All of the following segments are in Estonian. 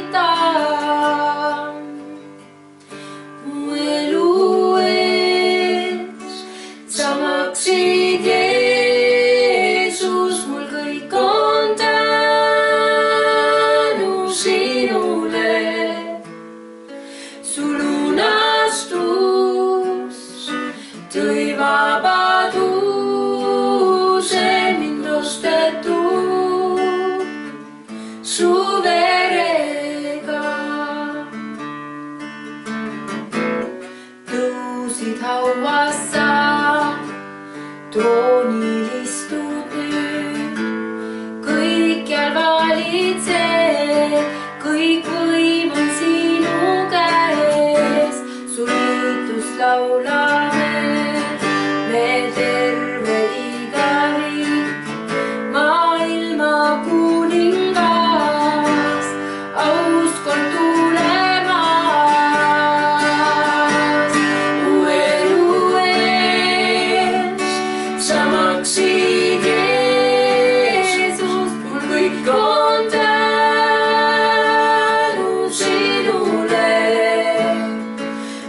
võita. Mu elu ees sa maksid Jeesus, mul kõik on tänu sinule. Su lunastus tõi vabaduse mind ostetud su verega. Tõusid hauast sa, troonil istud nüüd, kõikjal valitsed, kõik võim on sinu käes. Su liitust laulame me terve igavik, maailma kuningas, aust kord tulemas. Mu elu ees sa maksid Jeesus, mul kõik on tänu sinule.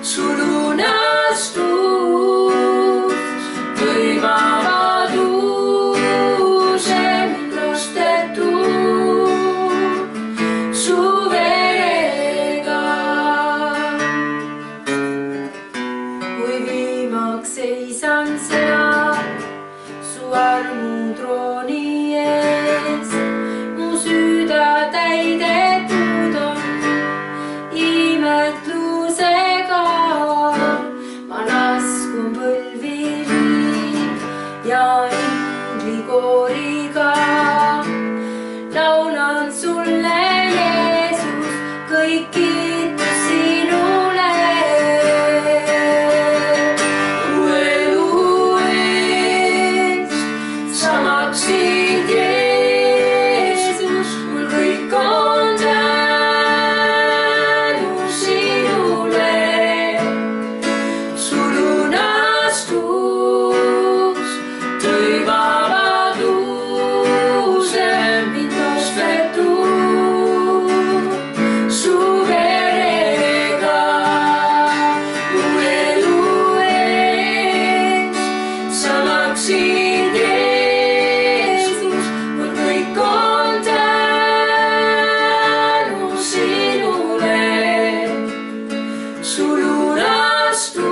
Su lunastus tõi vabaduse mind ostetud su verega. Kui viimaks seisan seal su armutrooni ees, mu süda täidetud on imetlusega. Ma laskun põlvili ja inglikooriga, laulan sulle, Jeesus, kõik kiitus sinule. Mu elu eest sa maksid Jeesus, mul kõik on tänu sinule. Su lunastus tõi vabaduse mind ostetud su verega. Mu elu eest sa maksid Jeesus, mul kõik on tänu sinule. Su lunastus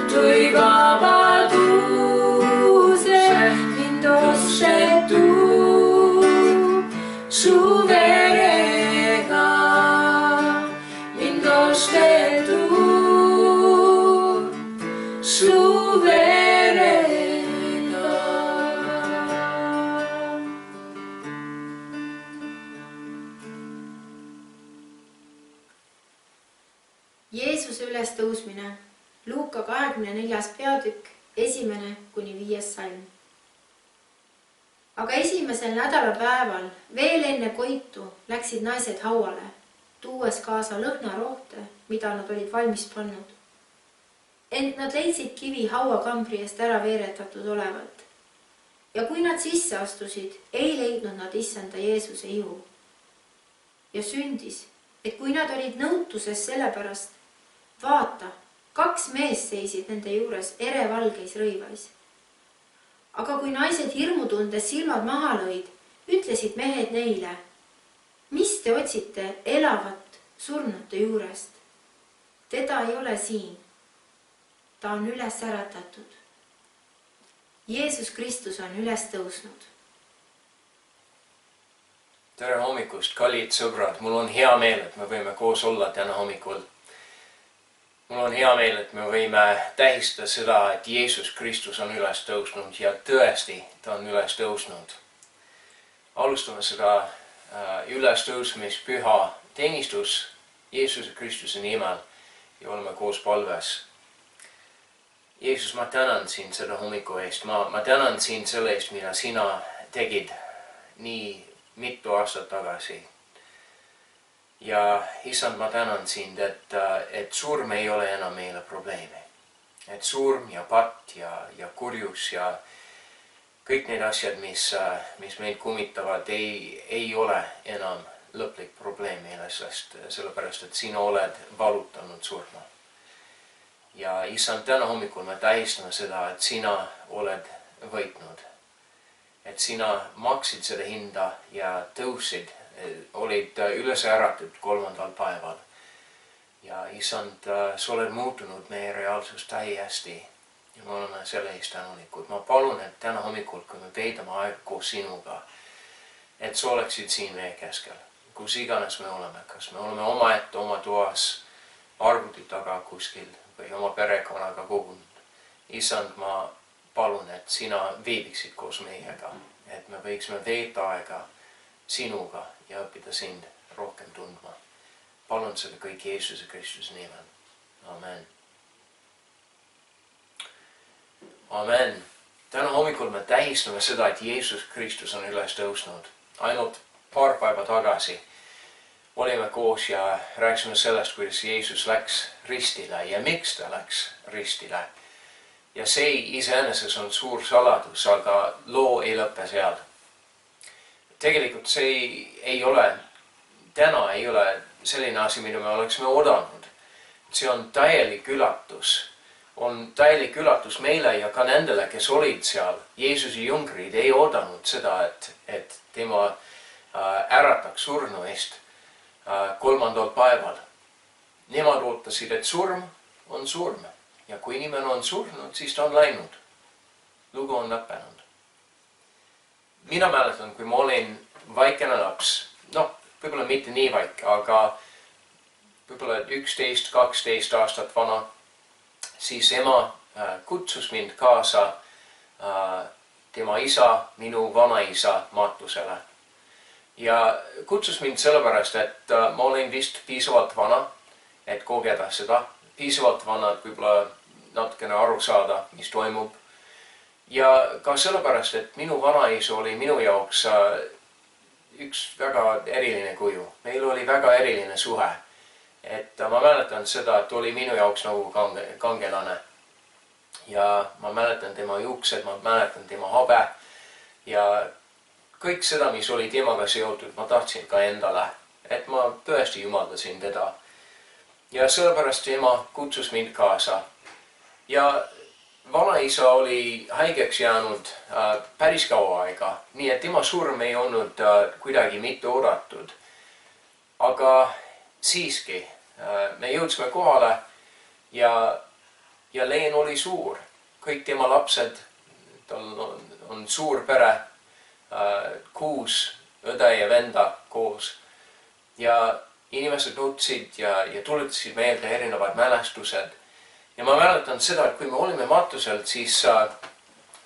tõi vabaduse mind ostetud su verega, mind ostetud su verega. Jeesuse ülestõusmine, Luuka 24. peatükk, 1-5 salm. Aga esimesel nädalapäeval veel enne koitu läksid naised hauale, tuues kaasa lõhnarohte, mida nad olid valmis pannud. Ent nad leidsid kivi hauakambri eest ära veeretatud olevat. Ja kui nad sisse astusid, ei leidnud nad issanda Jeesuse ihu. Ja sündis, et kui nad olid nõutuses sellepärast, vaata, 2 meest seisid nende juures erevalgeis rõivais. Aga kui naised hirmutundes silmad maha lõid, ütlesid mehed neile, mis te otsite elavat surnute juurest? Teda ei ole siin. Ta on üles äratatud. Jeesus Kristus on üles tõusnud. Tere hommikust, kallid sõbrad. Mul on hea meel, et me võime koos olla täna hommikul. Mul on hea meel, et me võime tähistada seda, et Jeesus Kristus on üles tõusnud ja tõesti ta on üles tõusnud. Alustame seda ülestõusmispüha teenistus Jeesuse Kristuse nimel ja oleme koos palves. Jeesus, ma tänan sind selle hommiku eest. Ma tänan sind selle eest, mida sina tegid nii mitu aastat tagasi. Ja issand, ma tänan sind, et surm ei ole enam meile probleemi. Et surm ja patt ja kurjus ja kõik need asjad, mis meid kummitavad, ei ole enam lõplik probleem meeles, sellepärast et sina oled valutanud surma. Ja Issand, täna hommikul me tähistame seda, et sina oled võitnud. Et sina maksid seda hinda ja tõusid, olid üles äratud 3. päeval. Ja Issand, sa oled muutunud meie reaalsust täiesti ja me oleme selle eest tänulikud. Ma palun, et täna hommikul, kui me veedame aega koos sinuga, et sa oleksid siin meie keskel, kus iganes me oleme, kas me oleme omaette oma toas, arvuti taga kuskil või oma perekonnaga kogunud. Issand, ma palun, et sina viibiksid koos meiega, et me võiksime veeta aega sinuga ja õppida sind rohkem tundma. Palun seda kõik Jeesuse Kristuse nimel. Amen. Amen. Täna hommikul me tähistame seda, et Jeesus Kristus on üles tõusnud. Ainult paar päeva tagasi olime koos ja rääkisime sellest, kuidas Jeesus läks ristile ja miks ta läks ristile. Ja see iseenesest on suur saladus, aga loo ei lõppe seal. Tegelikult see täna ei ole selline asi, mida me oleksime oodanud. See on täielik üllatus. On täielik üllatus meile ja ka nendele, kes olid seal. Jeesuse jüngrid ei oodanud seda, et tema ärataks surnu eest 3. päeval. Nemad ootasid, et surm on surm. Ja kui inimene on surnud, siis ta on läinud. Lugu on lõppenud. Mina mäletan, kui ma olin väikene laps, võib-olla mitte nii väike, aga võib-olla 11-12 aastat vana, siis ema kutsus mind kaasa tema isa, minu vanaisa matusele. Ja kutsus mind sellepärast, et ma olin vist piisavalt vana, et kogeda seda. Piisavalt vana, et võib-olla natukene aru saada, mis toimub. Ja ka sellepärast, et minu vanaisa oli minu jaoks üks väga eriline kuju. Meil oli väga eriline suhe. Et ma mäletan seda, et oli minu jaoks nagu kangelane. Ja ma mäletan tema juuksed, ma mäletan tema habe. Ja kõik seda, mis oli temaga seotud, ma tahtsin ka endale. Et ma tõesti jumaldasin teda. Ja sellepärast ema kutsus mind kaasa. Ja vanaisa oli haigeks jäänud päris kaua aega. Nii et tema surm ei olnud kuidagi mitte oodatud. Aga siiski me jõudsime kohale ja Leen oli suur. Kõik tema lapsed, tal on suur pere, 6 õde ja venda koos. Ja inimesed nutsid ja tuletasid meelde erinevad mälestused. Ja ma mäletan seda, et kui me olime matuselt, siis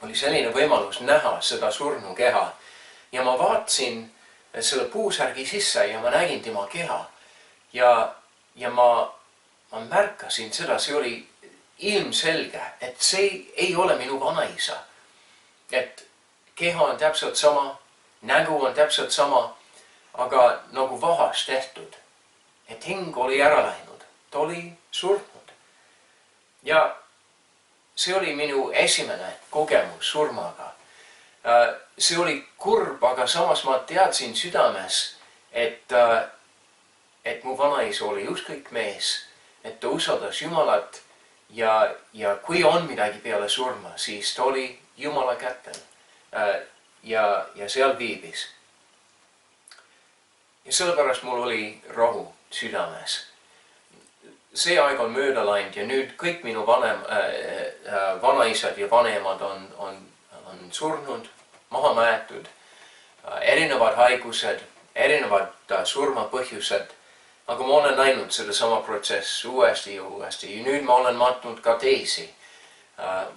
oli selline võimalus näha seda surnu keha. Ja ma vaatasin selle puusärgi sisse ja ma nägin tema keha. Ja ma märkasin seda, see oli ilmselge, et see ei ole minu vanaisa. Et keha on täpselt sama, nägu on täpselt sama, aga nagu vahas tehtud. Et hing oli ära läinud, ta oli surnud. Ja see oli minu esimene kogemus surmaga. See oli kurb, aga samas ma teadsin südames, et mu vanaisa oli ükskõik mees, et ta usaldas Jumalat ja kui on midagi peale surma, siis ta oli Jumala kätel ja seal viibis. Ja sellepärast mul oli rahu südames. See aeg on mööda läinud ja nüüd kõik minu vanaisad ja vanemad on surnud, maha mäetud, erinevad haigused, erinevad surmapõhjused. Aga ma olen näinud seda sama protsess uuesti ja uuesti. Ja nüüd ma olen matnud ka teisi.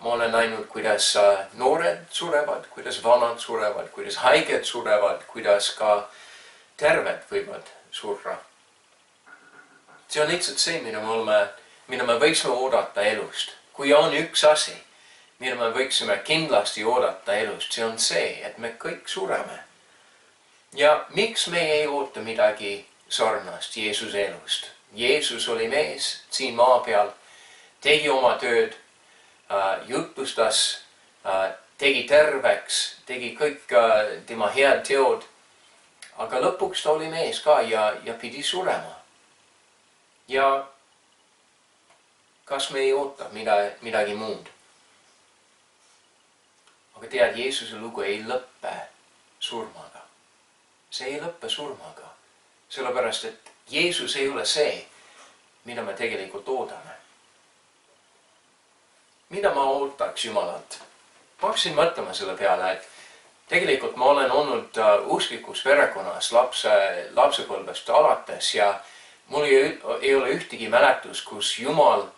Ma olen näinud, kuidas noored surevad, kuidas vanad surevad, kuidas haiged surevad, kuidas ka terved võivad surra. See on lihtsalt see, mida me võiksime oodata elust. Kui on üks asi, mida me võiksime kindlasti oodata elust, see on see, et me kõik sureme. Ja miks me ei oota midagi sarnast Jeesuse elust? Jeesus oli mees siin maa peal, tegi oma tööd, jutustas, tegi terveks, tegi kõik tema head teod. aga lõpuks ta oli mees ka ja pidi surema. Ja kas me ei oota midagi muud? Aga tead, Jeesuse lugu ei lõppe surmaga. See ei lõppe surmaga. Sellepärast, et Jeesus ei ole see, mida me tegelikult oodame. Mida ma ootaks Jumalalt? Ma hakkasin mõtlema selle peale, et tegelikult ma olen olnud usklikus perekonnas lapsepõlvest alates ja mul ei ole ühtegi mäletus, kus Jumal,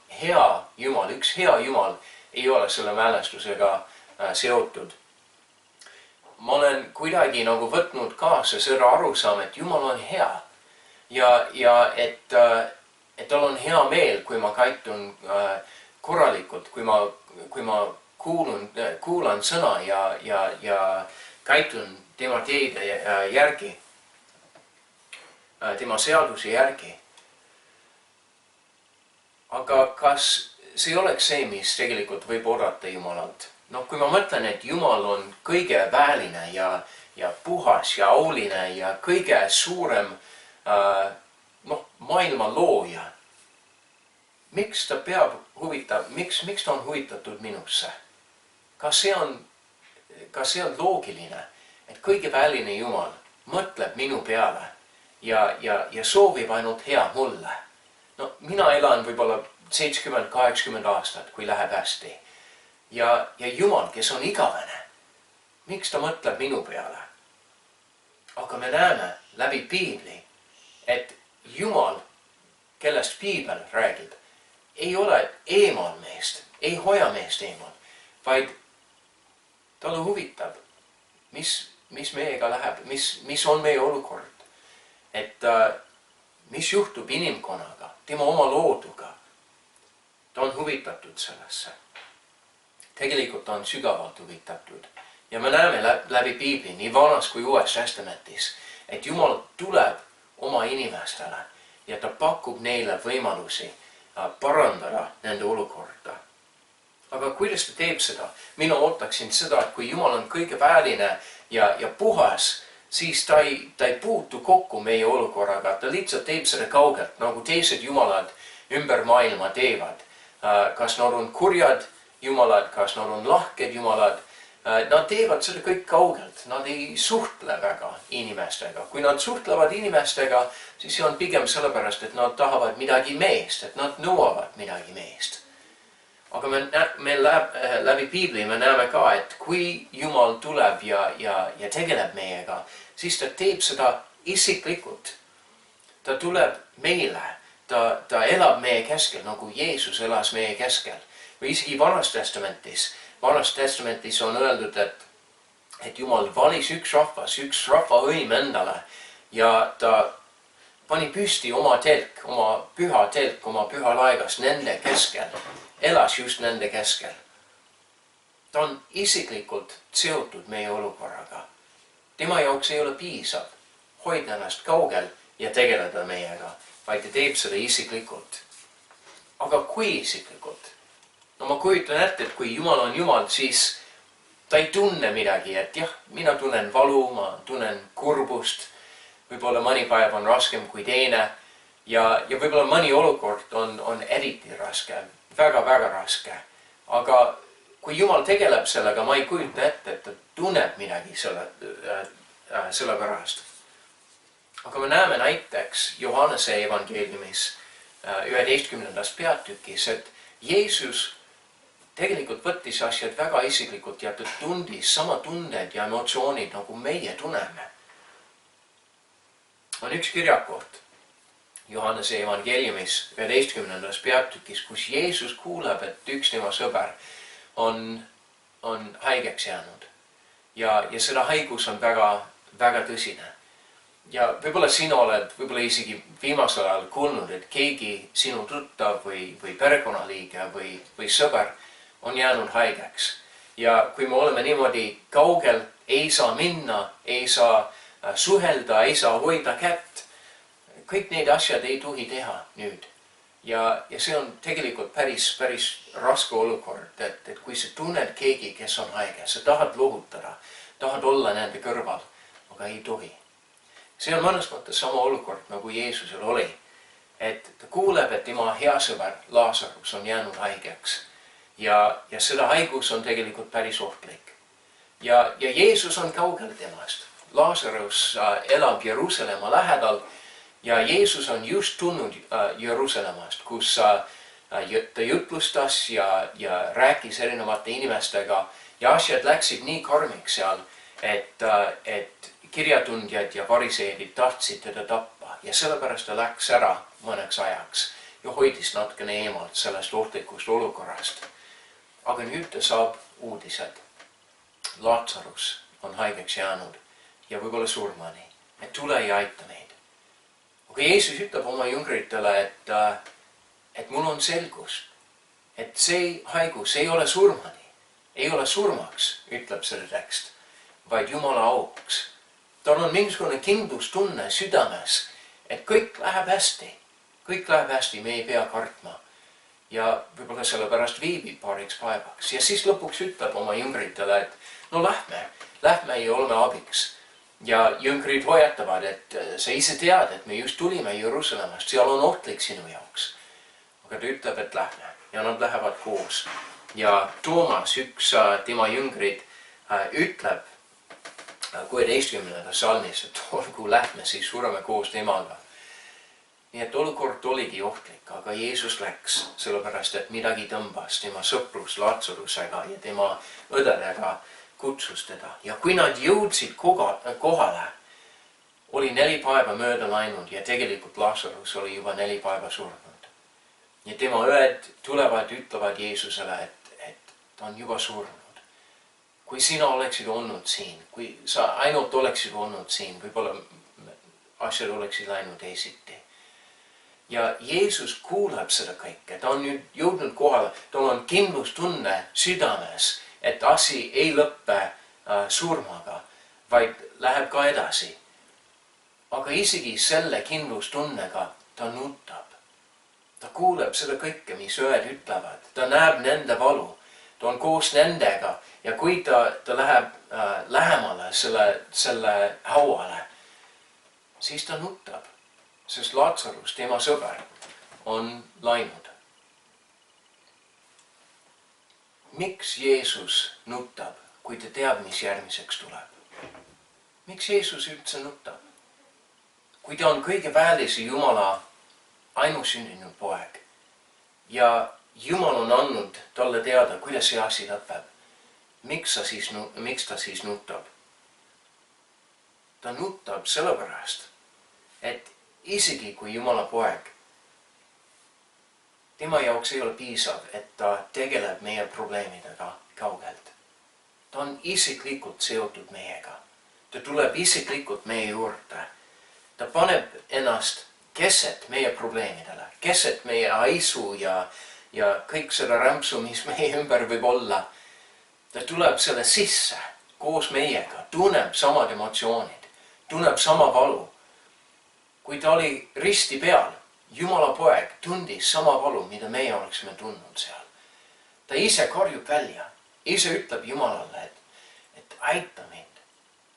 üks hea Jumal ei ole selle mälestusega seotud. Ma olen kuidagi nagu võtnud kaasa seda arusaama, et Jumal on hea ja et tal on hea meel, kui ma käitun korralikult, kui ma kuulan sõna ja käitun tema teede järgi, tema seaduse järgi. Aga kas see oleks see, mis tegelikult võib oodata Jumalalt? Kui ma mõtlen, et Jumal on kõige väline ja puhas ja auline ja kõige suurem maailma looja, miks ta on huvitatud minusse? Kas see on loogiline, et kõige väline Jumal mõtleb minu peale ja soovib ainult hea mulle? Mina elan võib-olla 70-80 aastat, kui läheb hästi. Ja Jumal, kes on igavene, miks ta mõtleb minu peale? Aga me näeme läbi Piibli, et Jumal, kellest Piibel räägib, ei ole eemal meest, ei hoia meest eemal, vaid talle huvitab, mis meiega läheb, mis on meie olukord, et mis juhtub inimkonnaga, tema oma looduga. Ta on huvitatud sellesse. Tegelikult ta on sügavalt huvitatud. Ja me näeme läbi Piibli, nii Vanas kui Uues Testamentis, et Jumal tuleb oma inimestele ja ta pakub neile võimalusi parandada nende olukorda. Aga kuidas ta teeb seda? Mina ootaksin seda, et kui Jumal on kõige väline ja puhas, siis ta ei puutu kokku meie olukorraga. Ta lihtsalt teeb seda kaugelt, nagu teised jumalad ümber maailma teevad. Kas nad on kurjad jumalad, kas nad on lahked jumalad. Nad teevad seda kõik kaugelt. Nad ei suhtle väga inimestega. Kui nad suhtlevad inimestega, siis see on pigem sellepärast, et nad tahavad midagi meest, et nad nõuavad midagi meest. Aga me läbi Piibli me näeme ka, et kui Jumal tuleb ja tegeleb meiega, siis ta teeb seda isiklikult. Ta tuleb meile, ta elab meie keskel, nagu Jeesus elas meie keskel. Või isegi Vanas Testamentis on öeldud, et Jumal valis üks rahvaõim endale ja ta pani püsti oma telk, oma püha laegas nende keskel. Elas just nende keskel. Ta on isiklikult seotud meie olukorraga. Tema jaoks ei ole piisav hoida ennast kaugel ja tegeleda meiega, vaid ta teeb seda isiklikult. Aga kui isiklikult? Ma kujutan ette, et kui Jumal on Jumal, siis ta ei tunne midagi, et jah, mina tunnen valu, ma tunnen kurbust, võib-olla mõni päev on raskem kui teine ja võib-olla mõni olukord on eriti raske. Väga raske. Aga kui Jumal tegeleb sellega, ma ei kujuta ette, et ta tunneb midagi selle pärast. Aga me näeme näiteks Johannese evangeeliumis 11. peatükis, et Jeesus tegelikult võttis asjad väga isiklikult ja ta tundis sama tunded ja emotsioonid, nagu meie tunneme. On üks kirjakoht Johannese evangeeliumis 11. peatükis, kus Jeesus kuuleb, et üks tema sõber on haigeks jäänud. Ja seda haigus on väga tõsine. Ja võib-olla sina oled isegi viimasel ajal kuulnud, et keegi sinu tuttav või perekonnaliige või sõber on jäänud haigeks. Ja kui me oleme niimoodi kaugel, ei saa minna, ei saa suhelda, ei saa hoida kätt, kõik need asjad ei tohi teha nüüd. Ja see on tegelikult päris raske olukord, et kui sa tunned keegi, kes on haige, sa tahad lohutada, tahad olla nende kõrval, aga ei tohi. see on mõnes mõttes sama olukord, nagu Jeesusel oli. Et ta kuuleb, et tema hea sõber Lazarus on jäänud haigeks. Ja seda haigus on tegelikult päris ohtlik. Ja Jeesus on kaugel temast. Lazarus elab Jeruusalemma lähedal ja Jeesus on just tulnud Jeruusalemmast, kus ta jutlustas ja rääkis erinevate inimestega ja asjad läksid nii karmiks seal, et kirjatundjad ja fariseedid tahtsid teda tappa ja sellepärast ta läks ära mõneks ajaks ja hoidis natukene eemalt sellest ohtlikust olukorrast. Aga nüüd ta saab uudised. Lazarus on haigeks jäänud ja võib-olla surmani, et tule ja aita meid. Aga Jeesus ütleb oma jüngritele, et mul on selgus, et see haigus ei ole surmani, ei ole surmaks, ütleb selle tekst, vaid Jumala auks. Tal on mingisugune kindlustunne südames, et kõik läheb hästi, me ei pea kartma. Ja võib-olla sellepärast viibib paariks päevaks. Ja siis lõpuks ütleb oma jüngritele, et no lähme ja oleme abiks. Ja jüngrid hoiatavad, et sa ise tead, et me just tulime Jeruusalemmast, seal on ohtlik sinu jaoks. Aga ta ütleb, et lähme ja nad lähevad koos. Ja Toomas, üks tema jüngrid, ütleb 16. salmis, et olgu lähme, siis sureme koos temaga. Nii et olukord oligi ohtlik, aga Jeesus läks, sellepärast et midagi tõmbas tema sõprus Lazarusega ja tema õdedega kutsus teda. Ja kui nad jõudsid kohale, oli 4 päeva mööda läinud ja tegelikult Lazarus oli juba 4 päeva surnud. Ja tema õed tulevad, ütlevad Jeesusele, et ta on juba surnud. Kui sina oleksid olnud siin, kui sa ainult oleksid olnud siin, võib-olla asjad oleksid läinud teisiti. Ja Jeesus kuuleb seda kõike, ta on nüüd jõudnud kohale, tal on kindlustunne südames, et asi ei lõppe surmaga, vaid läheb ka edasi. Aga isegi selle kindlustunnega ta nutab. Ta kuuleb seda kõike, mis õed ütlevad, ta näeb nende valu, ta on koos nendega ja kui ta läheb lähemale selle hauale, siis ta nutab. Sest Lazarus, tema sõber, on läinud. Miks Jeesus nutab, kui ta teab, mis järgmiseks tuleb? Miks Jeesus üldse nutab? Kui ta on kõige väelise Jumala ainusündinud poeg ja Jumal on andnud talle teada, kuidas see asi lõpeb, miks ta siis nutab? Ta nutab sellepärast, et isegi kui Jumala poeg, tema jaoks ei ole piisav, et ta tegeleb meie probleemidega kaugelt. Ta on isiklikult seotud meiega. Ta tuleb isiklikult meie juurde. Ta paneb ennast keset meie probleemidele, keset meie haisu ja kõik seda rämpsu, mis meie ümber võib olla. Ta tuleb selle sisse koos meiega, tunneb samad emotsioonid, tunneb sama valu. Kui ta oli risti peal, Jumala poeg tundis sama valu, mida meie oleksime tundnud seal. Ta ise karjub välja, ise ütleb Jumalale, et aita mind,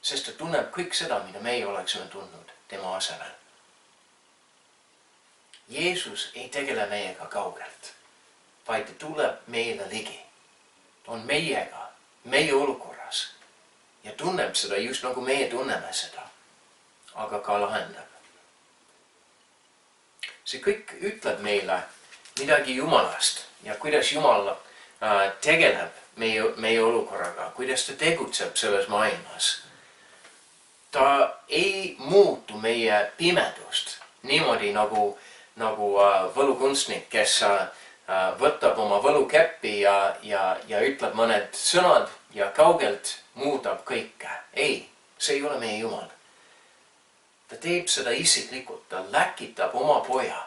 sest ta tunneb kõik seda, mida meie oleksime tundnud tema asemel. Jeesus ei tegele meiega kaugelt, vaid ta tuleb meile ligi. Ta on meiega, meie olukorras ja tunneb seda just nagu meie tunneme seda, aga ka lahendab. See kõik ütleb meile midagi Jumalast ja kuidas Jumal tegeleb meie olukorraga, kuidas ta tegutseb selles maailmas. Ta ei muutu meie pimedust niimoodi nagu võlukunstnik, kes võtab oma võlukäppi ja ütleb mõned sõnad ja kaugelt muudab kõike. Ei, see ei ole meie Jumal. Ta teeb seda isiklikult, ta läkitab oma poja,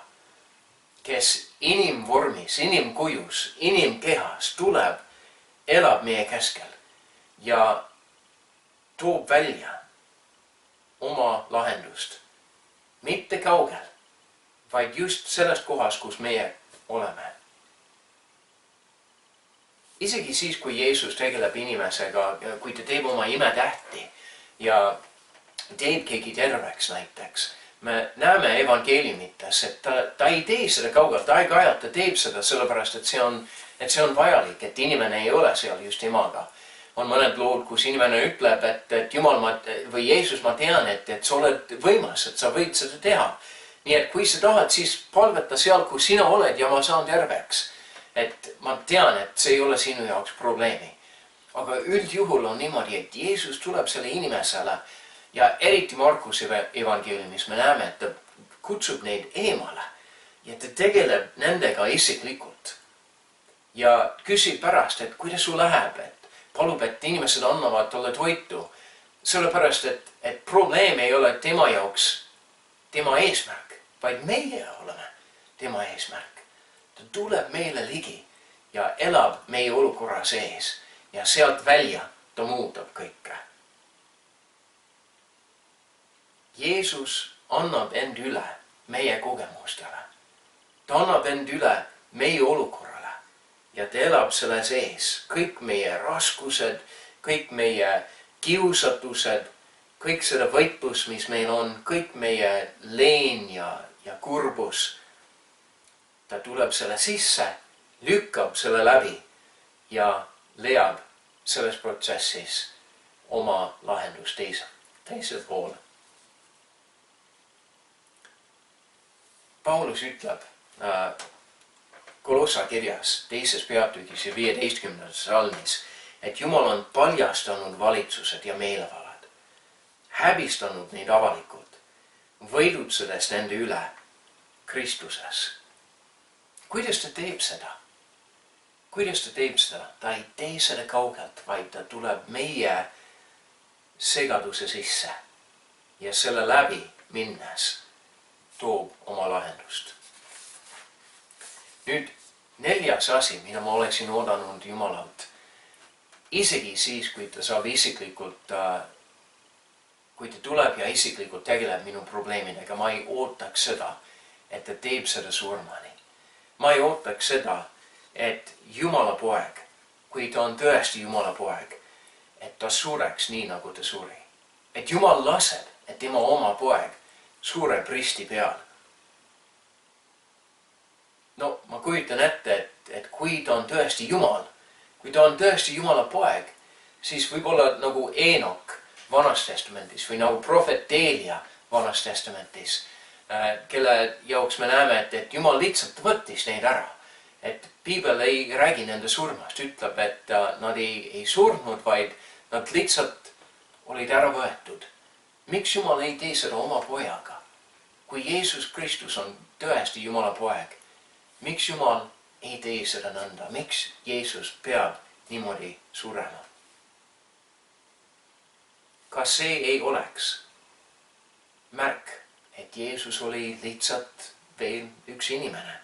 kes inimvormis, inimkujus, inimkehas tuleb, elab meie keskel ja toob välja oma lahendust. Mitte kaugel, vaid just sellest kohast, kus meie oleme. Isegi siis, kui Jeesus tegeleb inimesega, kui ta teeb oma imetähti ja teeb keegi terveks näiteks. Me näeme evangeeliumites, et ta ei tee seda kaugelt, aeg-ajalt ta teeb seda sellepärast, et see on vajalik, et inimene ei ole seal just emaga. On mõned lood, kus inimene ütleb, et Jumal või Jeesus, ma tean, et sa oled võimas, et sa võid seda teha. Nii et kui sa tahad, siis palveta seal, kus sina oled ja ma saan terveks. Et ma tean, et see ei ole sinu jaoks probleemi. Aga üldjuhul on niimoodi, et Jeesus tuleb selle inimesele ja eriti Markuse evangeeliumis me näeme, et ta kutsub neid eemale ja ta tegeleb nendega isiklikult. Ja küsib pärast, et kuidas sul läheb, et palub, et inimesed annavad talle toitu. Sellepärast, et probleem ei ole tema jaoks tema eesmärk, vaid meie oleme tema eesmärk. Ta tuleb meile ligi ja elab meie olukorra sees ja sealt välja ta muudab kõike. Jeesus annab end üle meie kogemustele. Ta annab end üle meie olukorrale ja ta elab selle sees. Kõik meie raskused, kõik meie kiusatused, kõik seda võitlus, mis meil on, kõik meie leen ja kurbus. Ta tuleb selle sisse, lükkab selle läbi ja leiab selles protsessis oma lahendus teisel pool. Paulus ütleb Kolossa kirjas 2. peatükis ja 15. salmis, et Jumal on paljastanud valitsused ja meelevalad, häbistanud neid avalikult, võidutsedes nende üle Kristuses. Kuidas ta teeb seda? Kuidas ta teeb seda? Ta ei tee seda kaugelt, vaid ta tuleb meie segaduse sisse ja selle läbi minnes toob oma lahendust. Nüüd 4. asi, mida ma oleksin oodanud Jumalalt. Isegi siis, kui ta saab isiklikult, kui ta tuleb ja isiklikult tegeleb minu probleemidega, ma ei ootaks seda, et ta teeb seda surmani. Ma ei ootaks seda, et Jumala poeg, kui ta on tõesti Jumala poeg, et ta sureks nii, nagu ta suri. Et Jumal laseb, et tema oma poeg sureb risti peal. No, ma kujutan ette, et kui ta on tõesti Jumal, kui ta on tõesti Jumala poeg, siis võib-olla nagu Eenok Vanas Testamendis või nagu prohvet Eelia Vanas Testamentis, kelle jaoks me näeme, et Jumal lihtsalt võttis neid ära. Et Piibel ei räägi nende surmast, ütleb, et nad ei surnud, vaid nad lihtsalt olid ära võetud. Miks Jumal ei tee seda oma pojaga? Kui Jeesus Kristus on tõesti Jumala poeg, miks Jumal ei tee seda nõnda? Miks Jeesus peab niimoodi surema? Kas see ei oleks märk, et Jeesus oli lihtsalt veel üks inimene?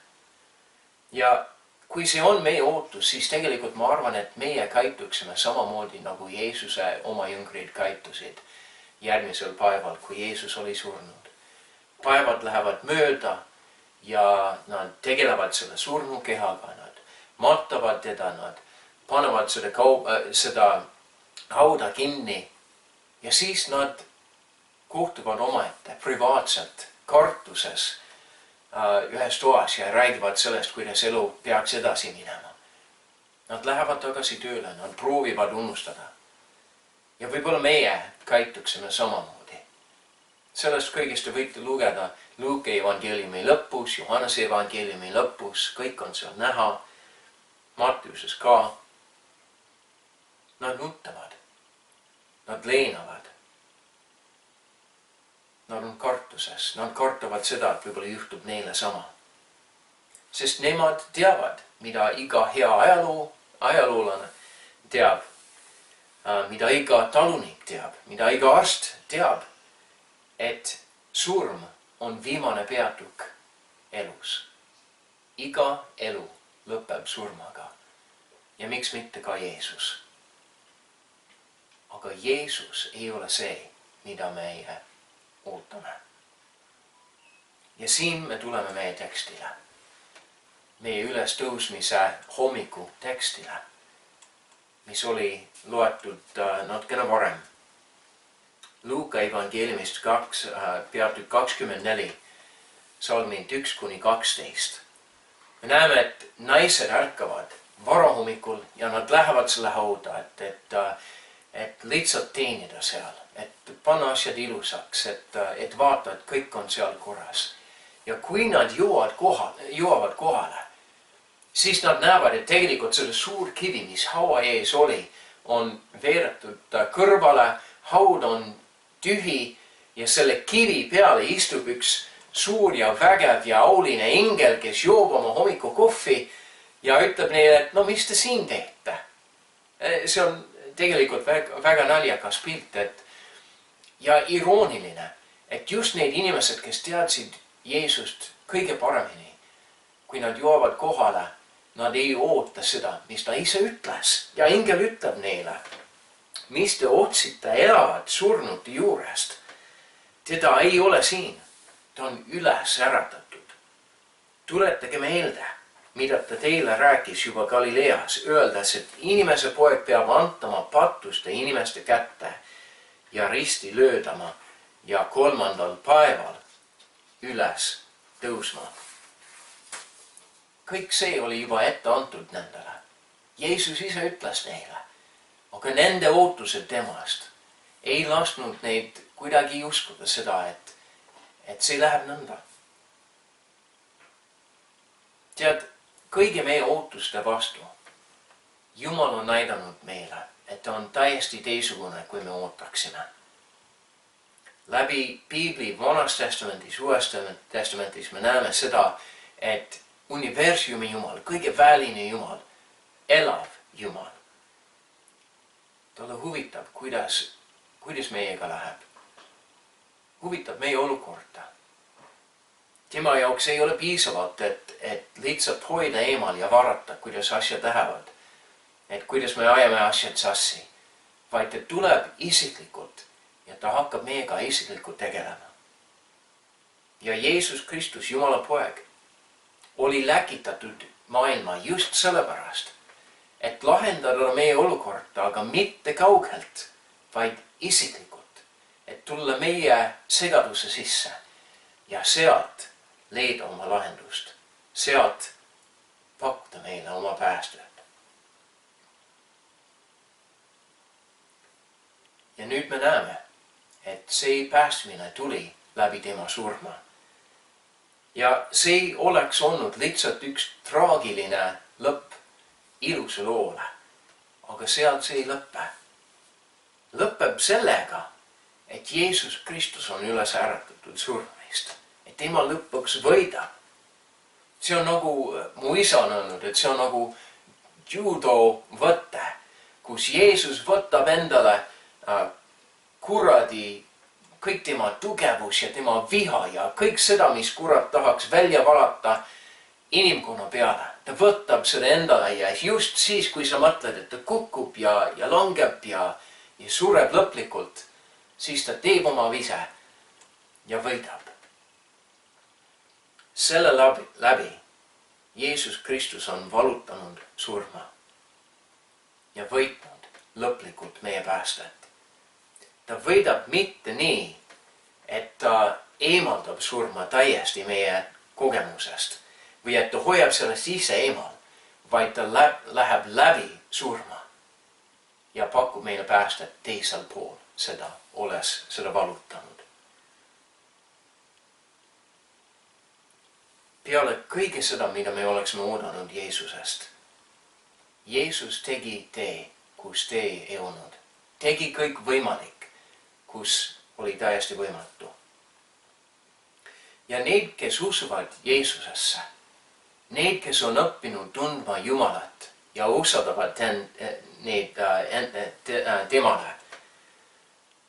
Ja kui see on meie ootus, siis tegelikult ma arvan, et meie käituksime samamoodi nagu Jeesuse oma jüngrid käitusid järgmisel päeval, kui Jeesus oli surnud. Päevad lähevad mööda ja nad tegelevad selle surnukehaga, nad matavad teda, nad panevad seda hauda kinni ja siis nad kohtuvad omaette privaatselt kartuses ühes toas ja räägivad sellest, kuidas elu peaks edasi minema. Nad lähevad tagasi tööle, nad proovivad unustada. Ja võib-olla meie käituksime samamoodi. Sellest kõigest te võite lugeda Luuke evangeeliumi lõpus, Johannese evangeeliumi lõpus, kõik on seal näha, Mattiuses ka. Nad nutavad, nad leenavad. Nad on kartuses, nad kartavad seda, et võib-olla juhtub neile sama. Sest nemad teavad, mida iga hea ajaloolane teab, mida iga talunik teab, mida iga arst teab, et surm on viimane peatükk elus. Iga elu lõpeb surmaga. Ja miks mitte ka Jeesus? Aga Jeesus ei ole see, mida meie ootame. Ja siin me tuleme meie tekstile. Meie ülestõusmise hommiku tekstile, mis oli loetud natukene varem. Luuka evangeeliumist 2, peatükk 24, salmid 1-12. Me näeme, et naised ärkavad varahommikul ja nad lähevad selle hauda, et lihtsalt teenida seal, et panna asjad ilusaks, et vaata, et kõik on seal korras. Ja kui nad jõuavad kohale, siis nad näevad, et tegelikult selle suur kivi, mis haua ees oli, on veeretud kõrvale, haud on tühi ja selle kivi peale istub üks suur ja vägev ja auline ingel, kes joob oma hommikukohvi ja ütleb neile, et no mis te siin teete? See on tegelikult väga naljakas pilt, ja irooniline, et just need inimesed, kes teadsid Jeesust kõige paremini, kui nad jõuavad kohale, nad ei oota seda, mis ta ise ütles. Ja ingel ütleb neile, mis te otsite elavat surnute juurest. Teda ei ole siin. Ta on üles äratatud. Tuletage meelde, mida ta teile rääkis juba Galileas, öeldes, et inimese poeg peab antama pattuste inimeste kätte ja risti löödama ja 3. päeval üles tõusma. Kõik see oli juba ette antud nendele. Jeesus ise ütles neile, aga nende ootused temast ei lasknud neid kuidagi uskuda seda, et see läheb nõnda. Tead, kõigi meie ootuste vastu Jumal on näidanud meile, et ta on täiesti teisugune, kui me ootaksime. Läbi Piibli Vanas Testamendis, Uues Testamentis me näeme seda, et universumi Jumal, kõige väline Jumal, elav Jumal. Talle huvitab, kuidas meiega läheb. Huvitab meie olukorda. Tema jaoks ei ole piisavalt, et lihtsalt hoida eemal ja vaadata, kuidas asjad lähevad. Et kuidas me ajame asjad sassi. Vaid ta tuleb isiklikult ja ta hakkab meiega isiklikult tegelema. Ja Jeesus Kristus, Jumala poeg, oli läkitatud maailma just sellepärast, et lahendada meie olukorda, aga mitte kaugelt, vaid isiklikult, et tulla meie segaduse sisse ja sealt leida oma lahendust, sealt pakkuda meile oma päästööd. Ja nüüd me näeme, et see päästmine tuli läbi tema surma. Ja see oleks olnud lihtsalt üks traagiline lõpp ilusa loole. Aga sealt see ei lõppe. Lõpeb sellega, et Jeesus Kristus on üles äratatud surmist. Et tema lõpuks võidab. See on nagu, mu isa on öelnud, et see on nagu judo võte, kus Jeesus võtab endale kuradi kõik tema tugevus ja tema viha ja kõik seda, mis kurat tahaks välja valata inimkonna peale. Ta võtab seda endale ja just siis, kui sa mõtled, et ta kukub ja langeb ja sureb lõplikult, siis ta teeb oma vise ja võidab. Selle läbi Jeesus Kristus on valutanud surma ja võitnud lõplikult meie päästet. Ta võidab mitte nii, et ta eemaldab surma täiesti meie kogemusest või et ta hoiab sellest ise eemal, vaid ta läheb läbi surma ja pakub meile päästet teisel pool seda, olles seda valutanud. Peale kõige seda, mida me oleksime oodanud Jeesusest, Jeesus tegi tee, kus tee ei olnud. Tegi kõik võimalik, kus oli täiesti võimatu. Ja need, kes usuvad Jeesusesse, need, kes on õppinud tundma Jumalat ja usaldavad temale,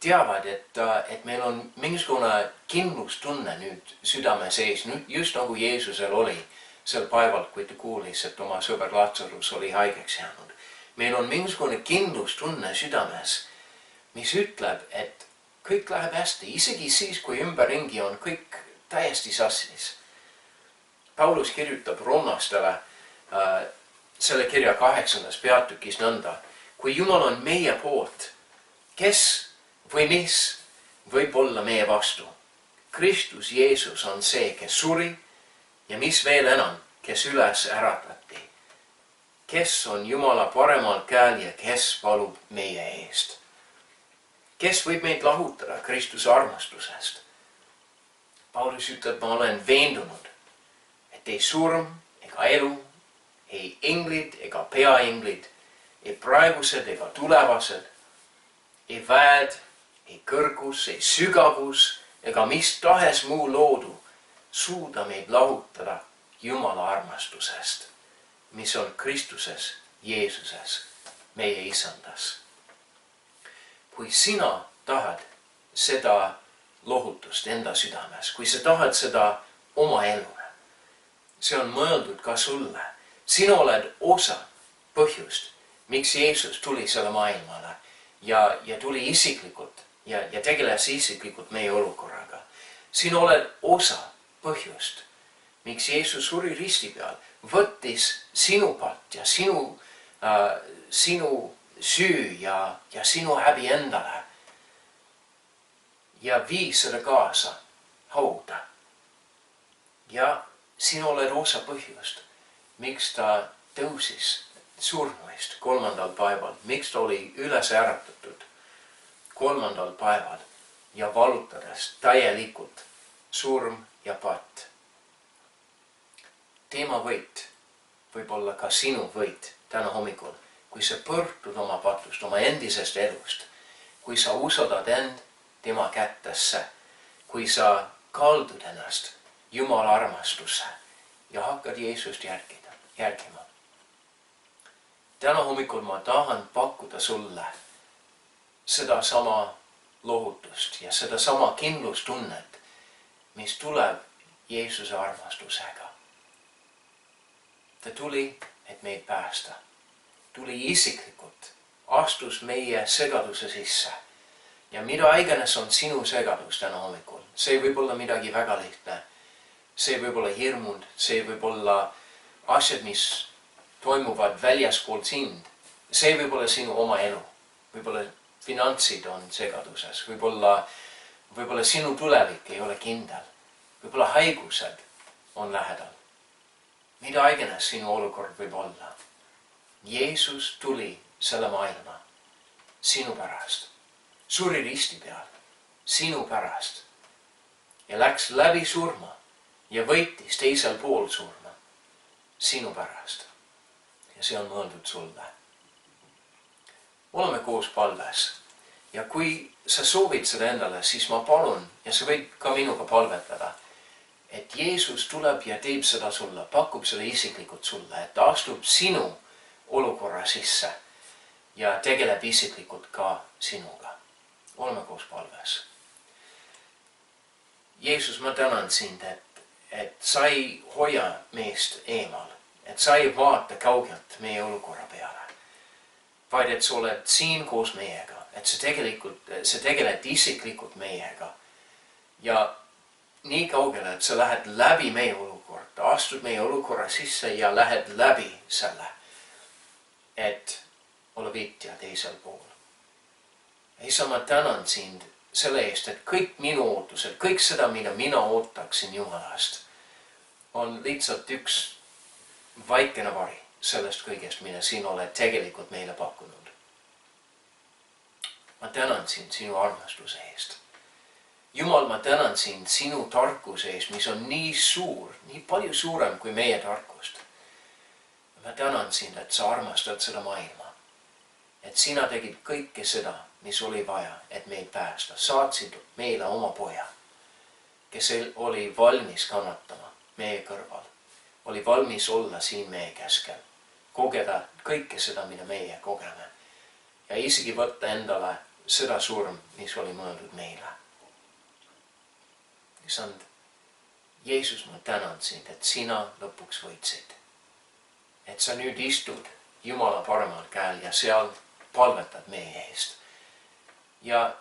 teavad, et meil on mingisugune kindlustunne nüüd südame sees, nüüd just nagu Jeesusel oli sel päeval, kui ta kuulis, et oma sõber Lazarus oli haigeks jäänud. Meil on mingisugune kindlustunne südames, mis ütleb, et kõik läheb hästi, isegi siis, kui ümberringi on kõik täiesti sassis. Paulus kirjutab roomlastele selle kirja 8. peatükis nõnda. Kui Jumal on meie poolt, kes või mis võib olla meie vastu. Kristus Jeesus on see, kes suri ja mis veel enam, kes üles äratati. Kes on Jumala paremal käel ja kes palub meie eest. Kes võib meid lahutada Kristuse armastusest? Paulus ütleb, ma olen veendunud, et ei surm ega elu, ei englid ega peaenglid, ei praegused ega tulevased, ei väed, ei kõrgus, ei sügavus ega mis tahes muu loodu suuda meid lahutada Jumala armastusest, mis on Kristuses, Jeesuses, meie isandas. Kui sina tahad seda lohutust enda südames, kui sa tahad seda oma elule, see on mõeldud ka sulle. Sina oled osa põhjust, miks Jeesus tuli selle maailmale ja tuli isiklikult ja tegeles isiklikult meie olukorraga. Sina oled osa põhjust, miks Jeesus suri risti peal, võttis sinu part ja sinu süü ja sinu häbi endale ja viis seda kaasa hauda. Ja sina oled osa põhjust, miks ta tõusis surnuist 3. päeval, miks ta oli üles äratatud 3. päeval ja valutades täielikult surm ja patt. Tema võit võib olla ka sinu võit täna hommikul, kui sa pöördud oma patust, oma endisest elust, kui sa usaldad end tema kätesse, kui sa kaldud ennast Jumala armastusse ja hakkad Jeesust järgima. Täna hommikul ma tahan pakkuda sulle seda sama lohutust ja seda sama kindlustunnet, mis tuleb Jeesuse armastusega. Ta tuli, et meid päästa. Tuli isiklikult, astus meie segaduse sisse. Ja mida iganes on sinu segadus täna hommikul, see võib olla midagi väga lihtne. See võib olla hirmud, see võib olla asjad, mis toimuvad väljaspool sind. See võib olla sinu oma elu. Võib-olla finantsid on segaduses. Võib-olla sinu tulevik ei ole kindel. Võib-olla haigused on lähedal. Mida iganes sinu olukord võib olla. Jeesus tuli selle maailma sinu pärast. Suri risti peal sinu pärast. Ja läks läbi surma ja võitis teisel pool surma sinu pärast. Ja see on mõeldud sulle. Oleme koos palves. Ja kui sa soovid seda endale, siis ma palun, ja sa võid ka minuga palvetada, et Jeesus tuleb ja teeb seda sulle, pakub seda isiklikult sulle, et ta astub sinu olukorra sisse ja tegeleb isiklikult ka sinuga. Oleme koos palves. Jeesus, ma tänan sind, et sa ei hoia meist eemal, et sa ei vaata kaugelt meie olukorra peale, vaid et sa oled siin koos meiega, et sa tegeled isiklikult meiega ja nii kaugele, et sa lähed läbi meie olukorda, astud meie olukorra sisse ja lähed läbi selle, et olla viitja teisel pool. Isa, ma tänan sind selle eest, et kõik minu ootused, kõik seda, mida mina ootaksin Jumalast, on lihtsalt üks vaikene vari sellest kõigest, mida siin oled tegelikult meile pakkunud. Ma tänan sind sinu armastuse eest. Jumal, ma tänan sind sinu tarkuse eest, mis on nii suur, nii palju suurem kui meie tarkust. Ma tänan sind, et sa armastad seda maailma. Et sina tegid kõike seda, mis oli vaja, et meid päästa. Saatsid meile oma poja, kes oli valmis kannatama meie kõrval. Oli valmis olla siin meie keskel. Kogeda kõike seda, mida meie kogeme. Ja isegi võtta endale seda surm, mis oli mõeldud meile. Isand, Jeesus, ma tänan sind, et sina lõpuks võitsid. Et sa nüüd istud Jumala paremal käel ja seal palvetad meie eest. Ja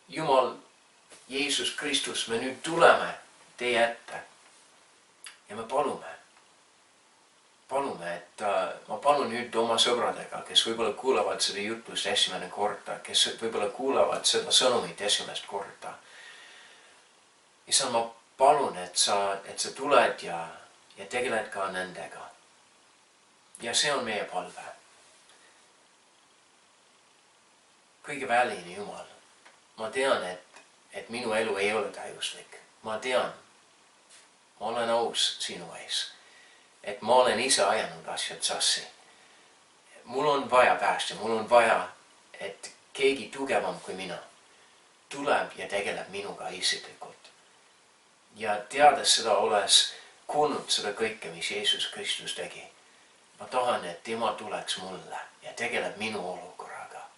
Jumal, Jeesus Kristus, me nüüd tuleme teie ette ja me palume, palume, et ma palun nüüd oma sõbradega, kes võib-olla kuulavad seda jutlust esimene korda, kes võib-olla kuulavad seda sõnumit esimest korda. Issand, ma palun, et sa tuled ja tegeled ka nendega. Ja see on meie palve. Kõige väline Jumal, ma tean, et minu elu ei ole täiuslik. Ma tean, ma olen aus sinu ees, et ma olen ise ajanud asjad sassi. Mul on vaja päästa, mul on vaja, et keegi tugevam kui mina tuleb ja tegeleb minuga isiklikult. Ja teades seda, olles kuulnud seda kõike, mis Jeesus Kristus tegi, ma tahan, et tema tuleks mulle ja tegeleb minu olukorraga.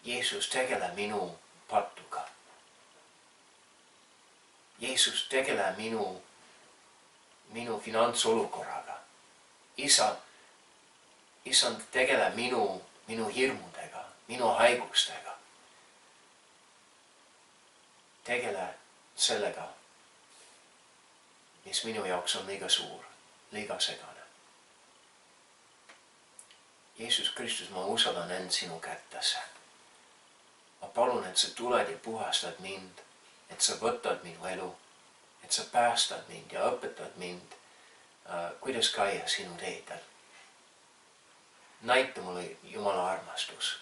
Jeesus tegeleb minu pattuga. Jeesus tegeleb minu finantsolukorraga. Isand tegeleb minu hirmudega, minu haigustega. Tegele sellega, mis minu jaoks on liiga suur, liiga segane. Jeesus Kristus, ma usaldan end sinu kättesse. Ma palun, et sa tuled ja puhastad mind, et sa võtad minu elu, et sa päästad mind ja õpetad mind, kuidas käia sinu teedel. Näita mulle Jumala armastus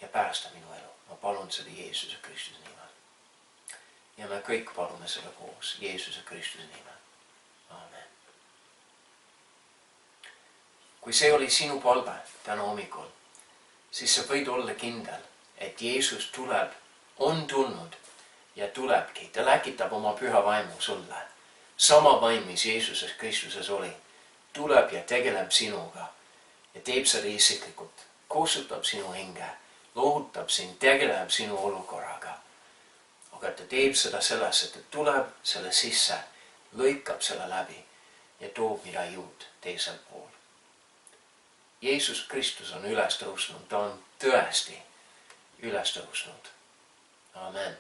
ja päästa minu elu. Ma palun seda Jeesuse Kristuse nimel. Ja me kõik palume seda koos Jeesuse Kristuse nimel. Amen. Kui see oli sinu palve täna hommikul, siis sa võid olla kindel, et Jeesus tuleb, on tulnud ja tulebki. Ta läkitab oma püha vaimu sulle. Sama vaim, mis Jeesuses Kristuses oli, tuleb ja tegeleb sinuga ja teeb seda isiklikult. Kustutab sinu hinge, lohutab sind, tegeleb sinu olukorraga. Aga ta teeb seda selles, et ta tuleb selle sisse, lõikab selle läbi ja toob midagi uut teisel pool. Jeesus Kristus on üles tõusnud, ta on tõesti üles tõusnud. Amen.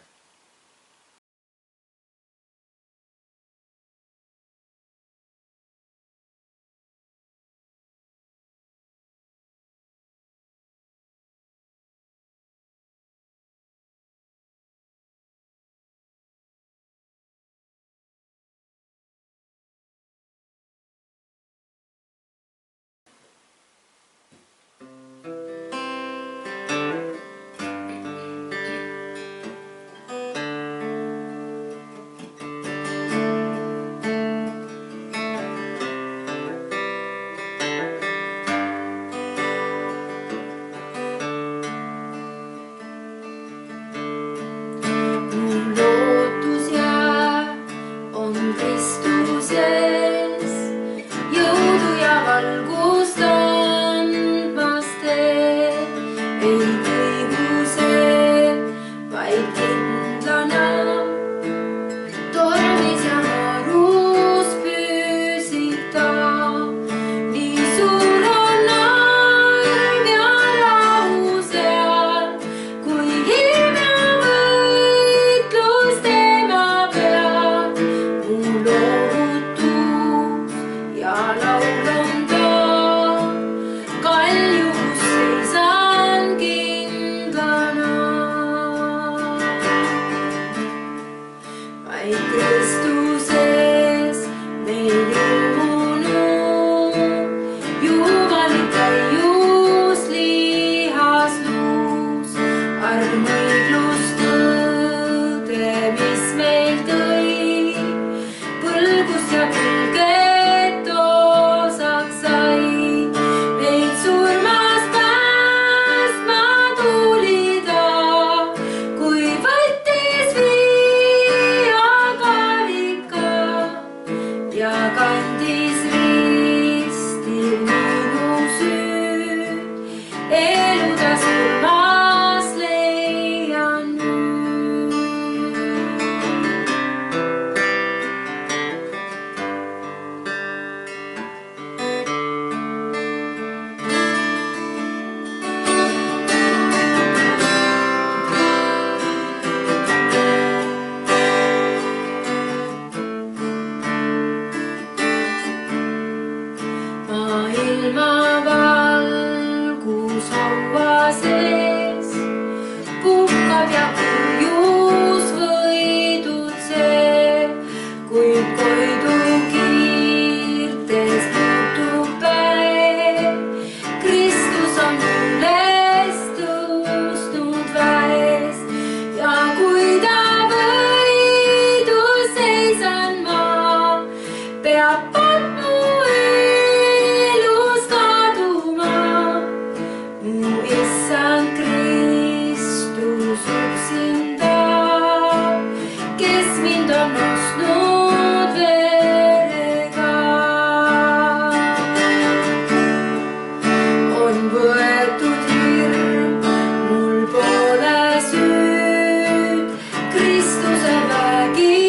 Kui võttis viia ka on ostnud verega. On võetud hirm, mul pole süüd, Kristuse vägi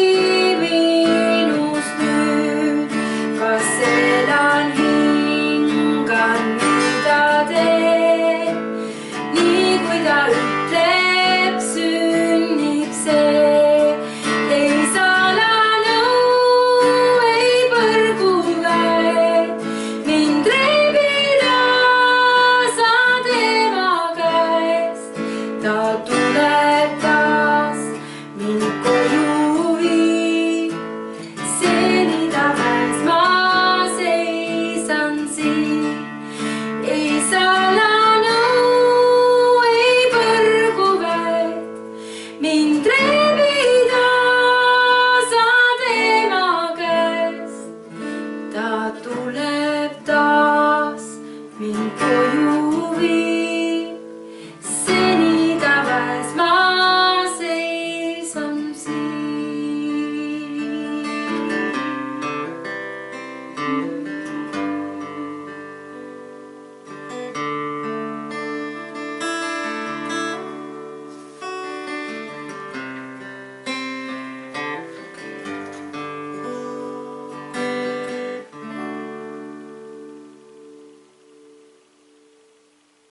minus nüüd. Kas elan, hingan, mida teen, nii kui ta ütleb, sünnib see. Ei sala nõu, ei põrgu käed, mind rebida sa tema käest. Ta tuleb taas, mind koju viib, seni ta käes ma seisan siin. Ei sala nõu, ei põrgu käed, mind rebida